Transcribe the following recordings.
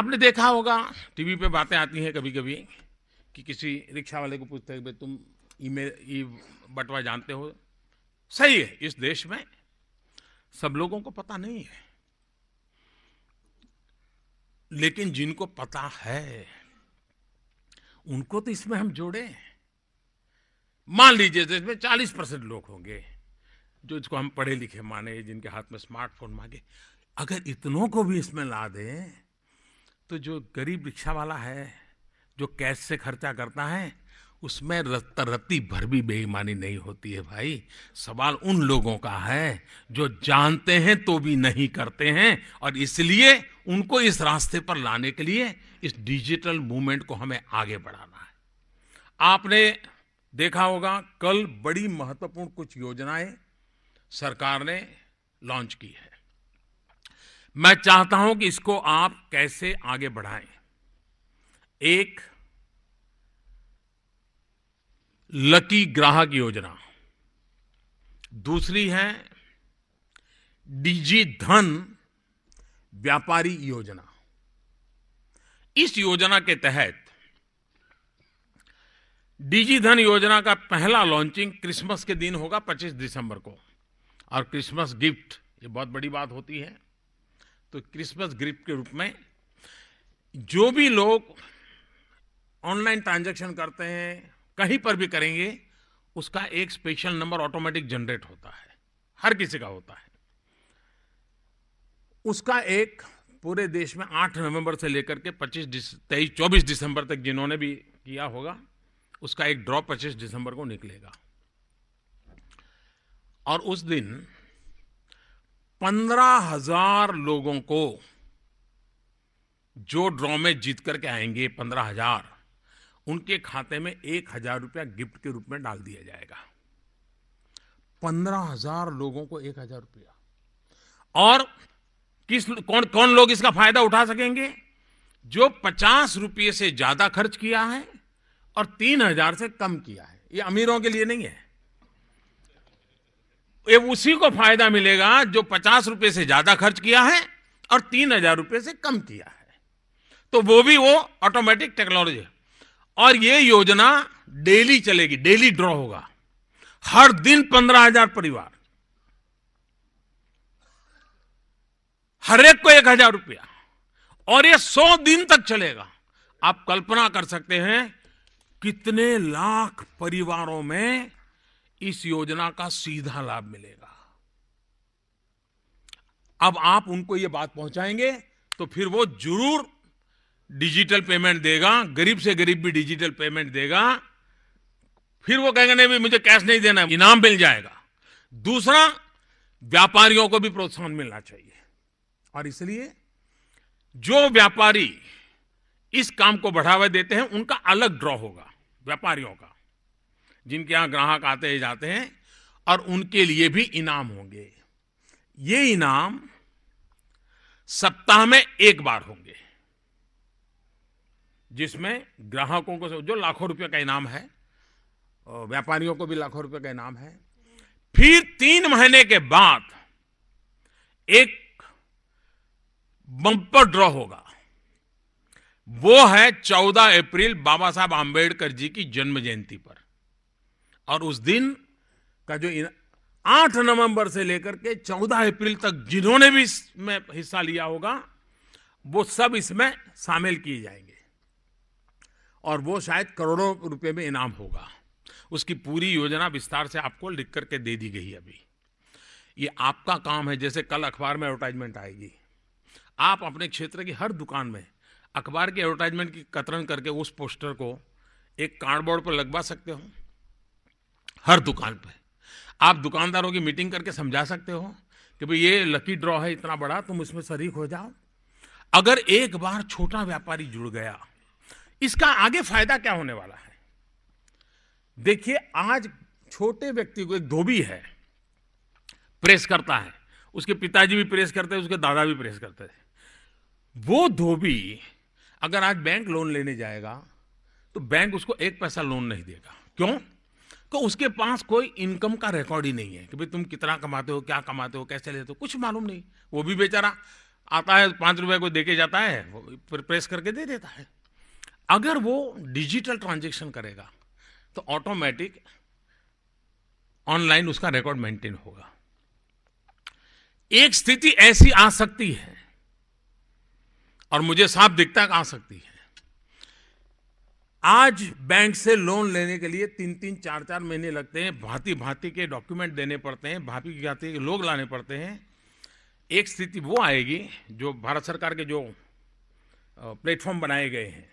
आपने देखा होगा टीवी पे बातें आती हैं कभी कभी कि किसी रिक्शा वाले को पूछते हैं भाई तुम ईमेल ई बटवा जानते हो। सही है, इस देश में सब लोगों को पता नहीं है, लेकिन जिनको पता है उनको तो इसमें हम जोड़े। मान लीजिए इसमें 40% लोग होंगे जो इसको हम पढ़े लिखे माने, जिनके हाथ में स्मार्टफोन मांगे। अगर इतनों को भी इसमें ला दें तो जो गरीब रिक्शा वाला है, जो कैश से खर्चा करता है, उसमें रत्ती भर भी बेईमानी नहीं होती है भाई। सवाल उन लोगों का है जो जानते हैं तो भी नहीं करते हैं, और इसलिए उनको इस रास्ते पर लाने के लिए इस डिजिटल मूवमेंट को हमें आगे बढ़ाना है। आपने देखा होगा कल बड़ी महत्वपूर्ण कुछ योजनाएं सरकार ने लॉन्च की है। मैं चाहता हूं कि इसको आप कैसे आगे बढ़ाएं। एक, लकी ग्राहक योजना। दूसरी है डिजी धन व्यापारी योजना। इस योजना के तहत डिजी धन योजना का पहला लॉन्चिंग क्रिसमस के दिन होगा 25 दिसंबर को। और क्रिसमस गिफ्ट, ये बहुत बड़ी बात होती है, तो क्रिसमस गिफ्ट के रूप में जो भी लोग ऑनलाइन ट्रांजैक्शन करते हैं, कहीं पर भी करेंगे, उसका एक स्पेशल नंबर ऑटोमेटिक जनरेट होता है, हर किसी का होता है। उसका एक पूरे देश में 8 नवंबर से लेकर के 24 दिसंबर तक जिन्होंने भी किया होगा, उसका एक ड्रॉ 25 दिसंबर को निकलेगा। और उस दिन 15,000 लोगों को जो ड्रॉ में जीत करके आएंगे, 15,000, उनके खाते में 1,000 रुपया गिफ्ट के रूप में डाल दिया जाएगा। 15,000 लोगों को 1,000 रुपया। और कौन कौन लोग इसका फायदा उठा सकेंगे? जो 50 रुपये से ज्यादा खर्च किया है और 3,000 से कम किया है। ये अमीरों के लिए नहीं है, ये उसी को फायदा मिलेगा जो 50 रुपये से ज्यादा खर्च किया है और 3,000 रुपये से कम किया है। तो वो ऑटोमेटिक टेक्नोलॉजी है। और ये योजना डेली चलेगी, डेली ड्रॉ होगा। हर दिन 15,000 परिवार, हर एक को 1,000 रुपया, और ये 100 दिन तक चलेगा। आप कल्पना कर सकते हैं कितने लाख परिवारों में इस योजना का सीधा लाभ मिलेगा। अब आप उनको ये बात पहुंचाएंगे तो फिर वो जरूर डिजिटल पेमेंट देगा, गरीब से गरीब भी डिजिटल पेमेंट देगा। फिर वो कहेंगे नहीं, मुझे कैश नहीं देना, इनाम मिल जाएगा। दूसरा, व्यापारियों को भी प्रोत्साहन मिलना चाहिए, और इसलिए जो व्यापारी इस काम को बढ़ावा देते हैं उनका अलग ड्रॉ होगा, व्यापारियों का, जिनके यहां ग्राहक आते जाते हैं, और उनके लिए भी इनाम होंगे। ये इनाम सप्ताह में एक बार होंगे, जिसमें ग्राहकों को जो लाखों रुपए का इनाम है, व्यापारियों को भी लाखों रुपए का इनाम है। फिर 3 महीने के बाद एक बम्पर ड्रॉ होगा। वो है 14 अप्रैल, बाबा साहब आंबेडकर जी की जन्म जयंती पर। और उस दिन का जो 8 नवंबर से लेकर के 14 अप्रैल तक जिन्होंने भी इसमें हिस्सा लिया होगा, वो सब इसमें शामिल किए जाएंगे, और वो शायद करोड़ों रुपए में इनाम होगा। उसकी पूरी योजना विस्तार से आपको लिख करके दे दी गई अभी। ये आपका काम है। जैसे कल अखबार में एडवर्टाइजमेंट आएगी, आप अपने क्षेत्र की हर दुकान में अखबार की एडवर्टाइजमेंट की कतरन करके उस पोस्टर को एक कार्डबोर्ड पर लगवा सकते हो। हर दुकान पे आप दुकानदारों की मीटिंग करके समझा सकते हो कि भाई ये लकी ड्रॉ है इतना बड़ा, तुम इसमें शरीक हो जाओ। अगर एक बार छोटा व्यापारी जुड़ गया, इसका आगे फायदा क्या होने वाला है? देखिए, आज छोटे व्यक्ति को, एक धोबी है, प्रेस करता है, उसके पिताजी भी प्रेस करते हैं, उसके दादा भी प्रेस करते थे। वो धोबी अगर आज बैंक लोन लेने जाएगा तो बैंक उसको 1 पैसा लोन नहीं देगा। क्यों? तो उसके पास कोई इनकम का रिकॉर्ड ही नहीं है कि भाई तुम कितना कमाते हो, क्या कमाते हो, कैसे लेते हो, कुछ मालूम नहीं। वो भी बेचारा आता है 5 रुपए को देके जाता है, फिर प्रेस करके दे देता है। अगर वो डिजिटल ट्रांजैक्शन करेगा तो ऑटोमेटिक ऑनलाइन उसका रिकॉर्ड मेंटेन होगा। एक स्थिति ऐसी आ सकती है और मुझे साफ दिखता है कि आ सकती है। आज बैंक से लोन लेने के लिए 3-3, 4-4 महीने लगते हैं, भांति भांति के डॉक्यूमेंट देने पड़ते हैं, भांति भांति के लोग लाने पड़ते हैं। एक स्थिति वो आएगी जो भारत सरकार के जो प्लेटफॉर्म बनाए गए हैं,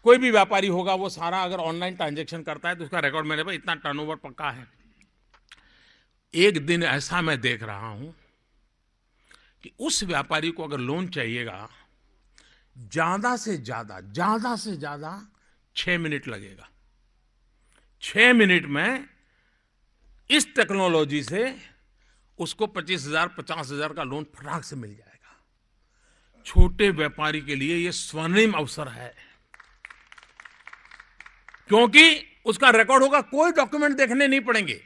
कोई भी व्यापारी होगा वो सारा अगर ऑनलाइन ट्रांजैक्शन करता है तो उसका रिकॉर्ड मेरे पास इतना टर्नओवर पक्का है। एक दिन ऐसा मैं देख रहा हूं कि उस व्यापारी को अगर लोन चाहिएगा ज्यादा से ज्यादा 6 मिनट लगेगा। 6 मिनट में इस टेक्नोलॉजी से उसको 25,000, 50,000 का लोन फटाक से मिल जाएगा। छोटे व्यापारी के लिए यह स्वर्णिम अवसर है, क्योंकि उसका रिकॉर्ड होगा, कोई डॉक्यूमेंट देखने नहीं पड़ेंगे।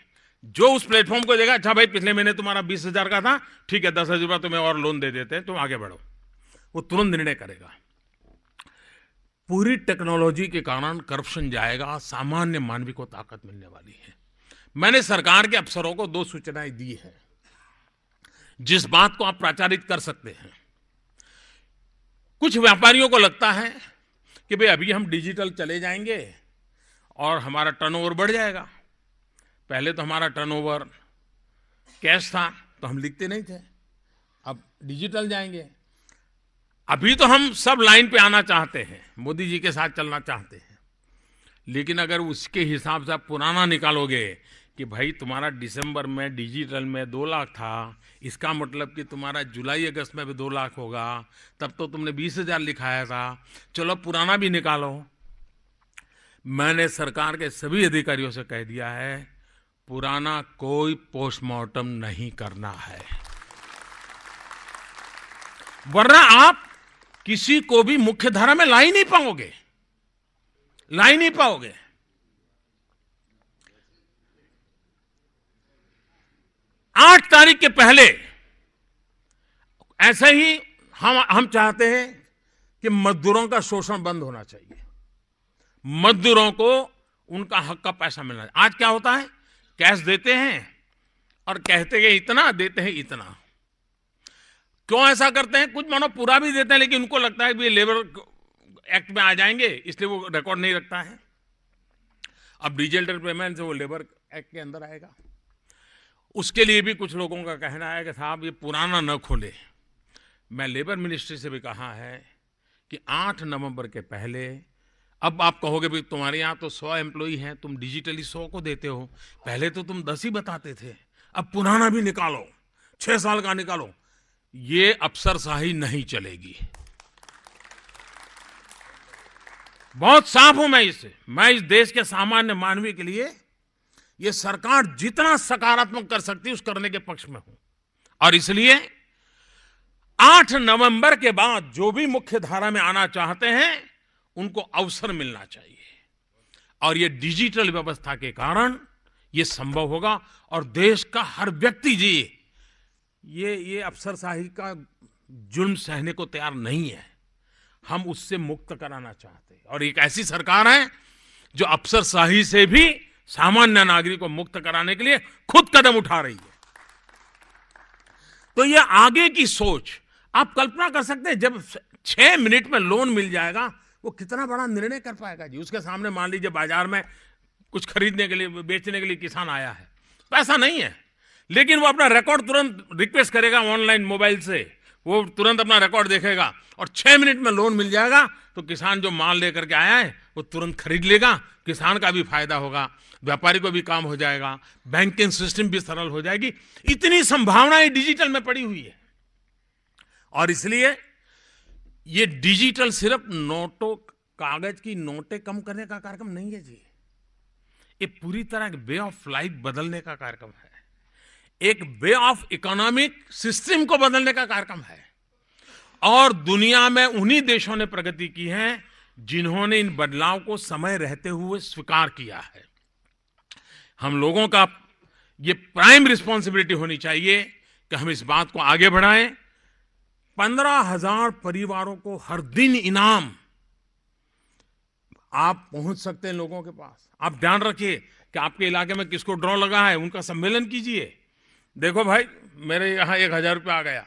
जो उस प्लेटफॉर्म को देगा, अच्छा भाई पिछले महीने तुम्हारा 20,000 का था, ठीक है 10,000 रुपया तुम्हें और लोन दे देते हैं, तुम आगे बढ़ो, वो तुरंत निर्णय करेगा। पूरी टेक्नोलॉजी के कारण करप्शन जाएगा, सामान्य मानवी को ताकत मिलने वाली है। मैंने सरकार के अफसरों को 2 सूचनाएं दी हैं जिस बात को आप प्रचारित कर सकते हैं। कुछ व्यापारियों को लगता है कि भाई अभी हम डिजिटल चले जाएंगे और हमारा टर्नओवर बढ़ जाएगा। पहले तो हमारा टर्नओवर कैश था तो हम लिखते नहीं थे, अब डिजिटल जाएंगे। अभी तो हम सब लाइन पे आना चाहते हैं, मोदी जी के साथ चलना चाहते हैं, लेकिन अगर उसके हिसाब से आप पुराना निकालोगे कि भाई तुम्हारा दिसंबर में डिजिटल में 2 लाख था, इसका मतलब कि तुम्हारा जुलाई अगस्त में भी 2 लाख होगा, तब तो तुमने 20,000 लिखाया था, चलो पुराना भी निकालो। मैंने सरकार के सभी अधिकारियों से कह दिया है पुराना कोई पोस्टमार्टम नहीं करना है, वरना आप किसी को भी मुख्य धारा में ला ही नहीं पाओगे, 8 तारीख के पहले ऐसे ही हम चाहते हैं कि मजदूरों का शोषण बंद होना चाहिए, मजदूरों को उनका हक का पैसा मिलना चाहिए। आज क्या होता है, कैश देते हैं और कहते हैं इतना, देते हैं इतना। क्यों ऐसा करते हैं? कुछ मानो पूरा भी देते हैं, लेकिन उनको लगता है कि ये लेबर एक्ट में आ जाएंगे, इसलिए वो रिकॉर्ड नहीं रखता है। अब डिजिटल पेमेंट से वो लेबर एक्ट के अंदर आएगा। उसके लिए भी कुछ लोगों का कहना है कि साहब ये पुराना न खोले। मैं लेबर मिनिस्ट्री से भी कहा है कि 8 नवंबर के पहले, अब आप कहोगे भाई तुम्हारे यहाँ तो 100 एम्प्लॉई हैं, तुम डिजिटली 100 को देते हो, पहले तो तुम 10 ही बताते थे, अब पुराना भी निकालो, 6 साल का निकालो। ये अफसरशाही नहीं चलेगी। बहुत साफ हूं मैं इससे। मैं इस देश के सामान्य मानवी के लिए ये सरकार जितना सकारात्मक कर सकती है उस करने के पक्ष में हूं, और इसलिए 8 नवंबर के बाद जो भी मुख्य धारा में आना चाहते हैं उनको अवसर मिलना चाहिए, और ये डिजिटल व्यवस्था के कारण ये संभव होगा। और देश का हर व्यक्ति जी ये अफसरशाही का जुल्म सहने को तैयार नहीं है, हम उससे मुक्त कराना चाहते हैं। और एक ऐसी सरकार है जो अफसरशाही से भी सामान्य नागरिक को मुक्त कराने के लिए खुद कदम उठा रही है। तो ये आगे की सोच आप कल्पना कर सकते हैं, जब 6 मिनट में लोन मिल जाएगा वो कितना बड़ा निर्णय कर पाएगा जी। उसके सामने मान लीजिए बाजार में कुछ खरीदने के लिए, बेचने के लिए किसान आया है, पैसा नहीं है, लेकिन वो अपना रिकॉर्ड तुरंत रिक्वेस्ट करेगा ऑनलाइन मोबाइल से, वो तुरंत अपना रिकॉर्ड देखेगा और 6 मिनट में लोन मिल जाएगा। तो किसान जो माल लेकर के आया है वो तुरंत खरीद लेगा, किसान का भी फायदा होगा, व्यापारी को भी काम हो जाएगा, बैंकिंग सिस्टम भी सरल हो जाएगी। इतनी संभावनाएं डिजिटल में पड़ी हुई है। और इसलिए ये डिजिटल सिर्फ नोटों, कागज की नोटें कम करने का कार्यक्रम नहीं है जी, ये पूरी तरह वे ऑफ लाइफ बदलने का कार्यक्रम है, एक वे ऑफ इकोनॉमिक सिस्टम को बदलने का कार्यक्रम है। और दुनिया में उन्हीं देशों ने प्रगति की है जिन्होंने इन बदलाव को समय रहते हुए स्वीकार किया है। हम लोगों का ये प्राइम रिस्पॉन्सिबिलिटी होनी चाहिए कि हम इस बात को आगे बढ़ाएं। 15,000 परिवारों को हर दिन इनाम आप पहुंच सकते हैं लोगों के पास। आप ध्यान रखिए कि आपके इलाके में किसको ड्रॉ लगा है, उनका सम्मेलन कीजिए। देखो भाई, मेरे यहाँ 1,000 रुपया आ गया।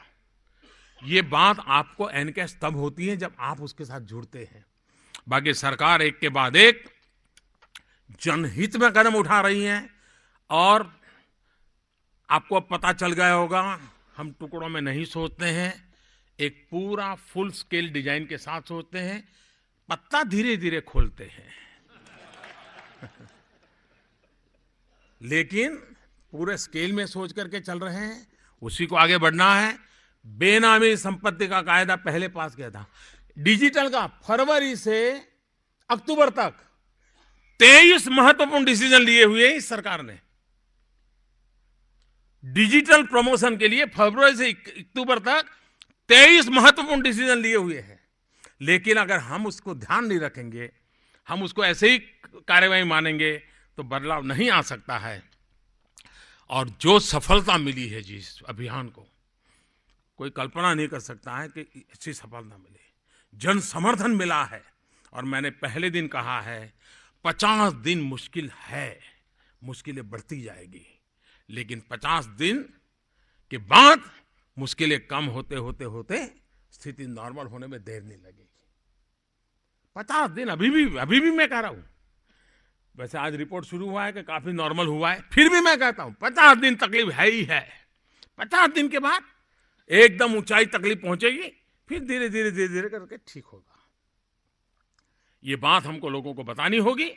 ये बात आपको एनकैश तब होती है जब आप उसके साथ जुड़ते हैं। बाकी सरकार एक के बाद एक जनहित में कदम उठा रही है, और आपको अब पता चल गया होगा, हम टुकड़ों में नहीं सोचते हैं, एक पूरा फुल स्केल डिजाइन के साथ सोचते हैं, पत्ता धीरे धीरे खोलते हैं। लेकिन पूरे स्केल में सोच करके चल रहे हैं, उसी को आगे बढ़ना है। बेनामी संपत्ति का कायदा पहले पास किया था, डिजिटल का फरवरी से अक्टूबर तक 23 महत्वपूर्ण डिसीजन लिए हुए हैं इस सरकार ने। डिजिटल प्रमोशन के लिए फरवरी से अक्टूबर तक 23 महत्वपूर्ण डिसीजन लिए हुए हैं। लेकिन अगर हम उसको ध्यान नहीं रखेंगे, हम उसको ऐसे ही कार्यवाही मानेंगे, तो बदलाव नहीं आ सकता है। और जो सफलता मिली है जिस अभियान को, कोई कल्पना नहीं कर सकता है कि ऐसी सफलता मिले। जन समर्थन मिला है। और मैंने पहले दिन कहा है, 50 दिन मुश्किल है, मुश्किलें बढ़ती जाएगी, लेकिन 50 दिन के बाद मुश्किलें कम होते होते होते स्थिति नॉर्मल होने में देर नहीं लगेगी। 50 दिन अभी भी मैं कह रहा हूं। वैसे आज रिपोर्ट शुरू हुआ है कि काफी नॉर्मल हुआ है, फिर भी मैं कहता हूं 50 दिन तकलीफ है ही है। 50 दिन के बाद एकदम ऊंचाई तकलीफ पहुंचेगी, फिर धीरे धीरे करके ठीक होगा। ये बात हमको लोगों को बतानी होगी।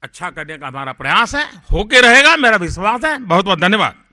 अच्छा करने का हमारा प्रयास है, होके रहेगा, मेरा विश्वास है। बहुत बहुत धन्यवाद।